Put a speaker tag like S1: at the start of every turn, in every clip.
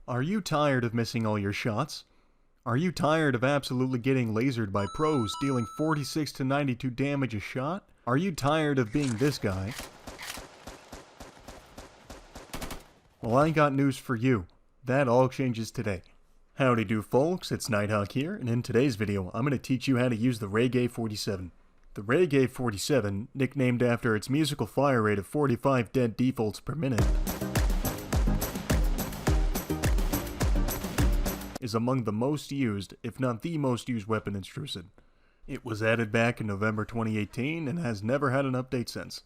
S1: Are you tired of missing all your shots? Are you tired of absolutely getting lasered by pros dealing 46 to 92 damage a shot? Are you tired of being this guy? Well, I got news for you. That all changes today. Howdy do folks, it's Nighthawk here, and in today's video I'm going to teach you how to use the Reggae 47. The Reggae 47, nicknamed after its musical fire rate of 45 dead defaults per minute, is among the most used, if not the most used weapon in Strucid. It was added back in November 2018 and has never had an update since.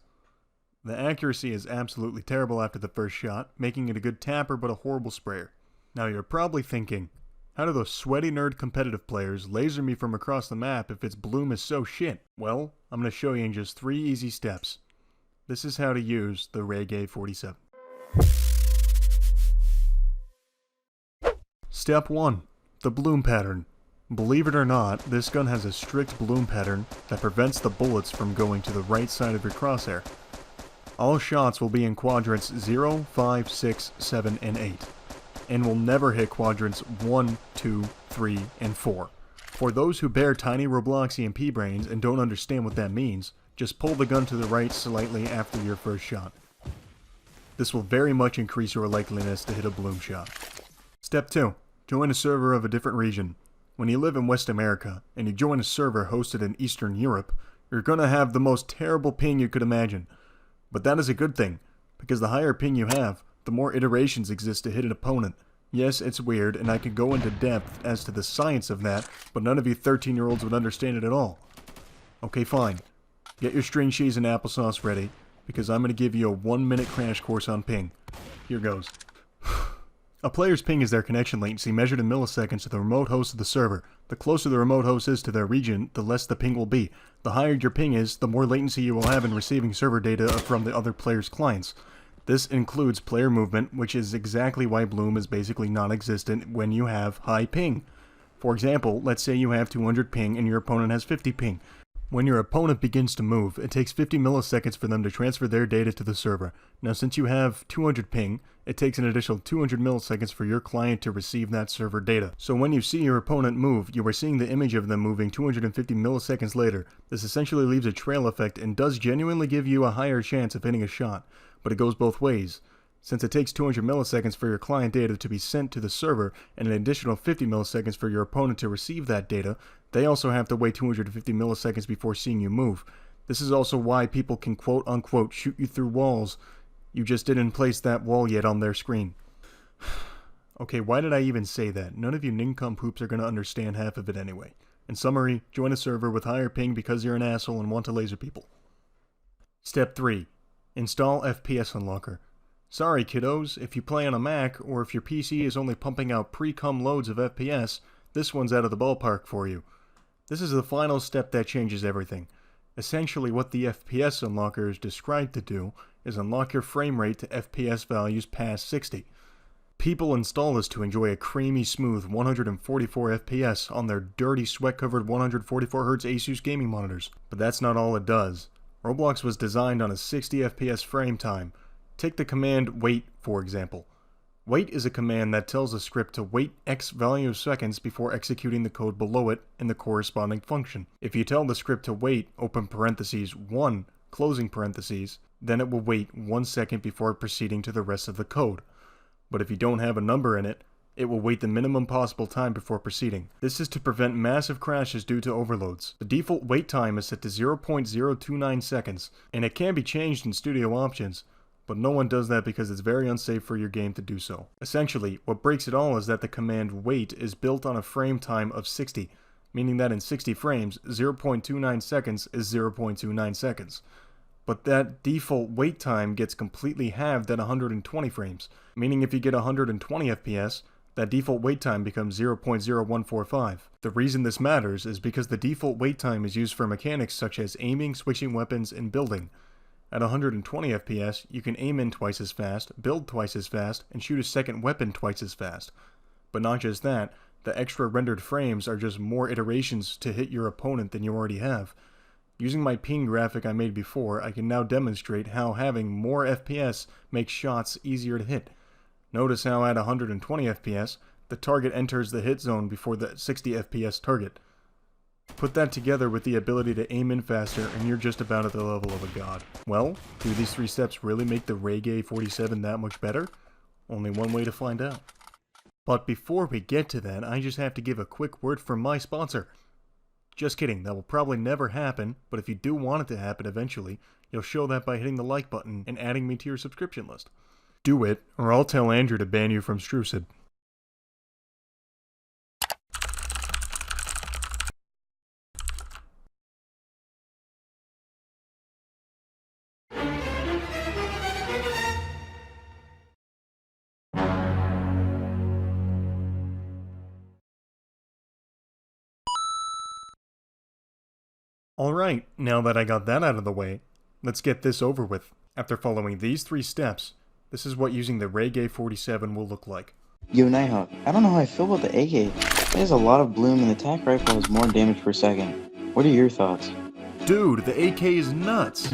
S1: The accuracy is absolutely terrible after the first shot, making it a good tapper but a horrible sprayer. Now you're probably thinking, how do those sweaty nerd competitive players laser me from across the map if its bloom is so shit? Well, I'm going to show you in just 3 easy steps. This is how to use the Reggae 47. Step 1. The bloom pattern. Believe it or not, this gun has a strict bloom pattern that prevents the bullets from going to the right side of your crosshair. All shots will be in quadrants 0, 5, 6, 7, and 8, and will never hit quadrants 1, 2, 3, and 4. For those who bear tiny Robloxian pea-brains and don't understand what that means, just pull the gun to the right slightly after your first shot. This will very much increase your likeliness to hit a bloom shot. Step 2. Join a server of a different region. When you live in West America, and you join a server hosted in Eastern Europe, you're gonna have the most terrible ping you could imagine. But that is a good thing, because the higher ping you have, the more iterations exist to hit an opponent. Yes, it's weird, and I could go into depth as to the science of that, but none of you 13-year-olds would understand it at all. Okay, fine. Get your string cheese and applesauce ready, because I'm gonna give you a 1-minute crash course on ping. Here goes. A player's ping is their connection latency measured in milliseconds to the remote host of the server. The closer the remote host is to their region, the less the ping will be. The higher your ping is, the more latency you will have in receiving server data from the other player's clients. This includes player movement, which is exactly why bloom is basically non-existent when you have high ping. For example, let's say you have 200 ping and your opponent has 50 ping. When your opponent begins to move, it takes 50 milliseconds for them to transfer their data to the server. Now since you have 200 ping, it takes an additional 200 milliseconds for your client to receive that server data. So when you see your opponent move, you are seeing the image of them moving 250 milliseconds later. This essentially leaves a trail effect and does genuinely give you a higher chance of hitting a shot, but it goes both ways. Since it takes 200 milliseconds for your client data to be sent to the server and an additional 50 milliseconds for your opponent to receive that data, they also have to wait 250 milliseconds before seeing you move. This is also why people can quote-unquote shoot you through walls. You just didn't place that wall yet on their screen. Okay, why did I even say that? None of you nincompoops are going to understand half of it anyway. In summary, join a server with higher ping because you're an asshole and want to laser people. Step 3. Install FPS Unlocker. Sorry kiddos, if you play on a Mac, or if your PC is only pumping out pre-cum loads of FPS, this one's out of the ballpark for you. This is the final step that changes everything. Essentially what the FPS Unlocker is described to do is unlock your frame rate to FPS values past 60. People install this to enjoy a creamy smooth 144 FPS on their dirty sweat-covered 144Hz Asus gaming monitors. But that's not all it does. Roblox was designed on a 60 FPS frame time. Take the command wait, for example. Wait is a command that tells the script to wait X value of seconds before executing the code below it in the corresponding function. If you tell the script to wait, open parentheses, 1, closing parentheses, then it will wait 1 second before proceeding to the rest of the code. But if you don't have a number in it, it will wait the minimum possible time before proceeding. This is to prevent massive crashes due to overloads. The default wait time is set to 0.029 seconds, and it can be changed in studio options. But no one does that because it's very unsafe for your game to do so. Essentially, what breaks it all is that the command wait is built on a frame time of 60, meaning that in 60 frames, 0.29 seconds is 0.29 seconds. But that default wait time gets completely halved at 120 frames, meaning if you get 120 FPS, that default wait time becomes 0.0145. The reason this matters is because the default wait time is used for mechanics such as aiming, switching weapons, and building. At 120 FPS, you can aim in twice as fast, build twice as fast, and shoot a second weapon twice as fast. But not just that, the extra rendered frames are just more iterations to hit your opponent than you already have. Using my ping graphic I made before, I can now demonstrate how having more FPS makes shots easier to hit. Notice how at 120 FPS, the target enters the hit zone before the 60 FPS target. Put that together with the ability to aim in faster and you're just about at the level of a god. Well, do these 3 steps really make the Reggae 47 that much better? Only one way to find out. But before we get to that, I just have to give a quick word from my sponsor. Just kidding, that will probably never happen, but if you do want it to happen eventually, you'll show that by hitting the like button and adding me to your subscription list. Do it, or I'll tell Andrew to ban you from Strucid. Alright, now that I got that out of the way, let's get this over with. After following these 3 steps, this is what using the Reggae 47 will look like.
S2: Yo, Nighthawk, I don't know how I feel about the AK. It has a lot of bloom and the attack rifle has more damage per second. What are your thoughts?
S1: Dude, the AK is nuts!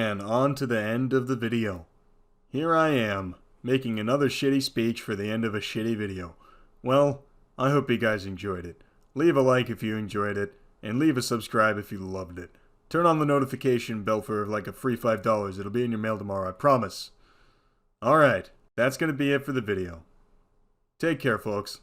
S1: And on to the end of the video. Here I am, making another shitty speech for the end of a shitty video. Well, I hope you guys enjoyed it. Leave a like if you enjoyed it, and leave a subscribe if you loved it. Turn on the notification bell for like a free $5. It'll be in your mail tomorrow, I promise. Alright, that's gonna be it for the video. Take care, folks.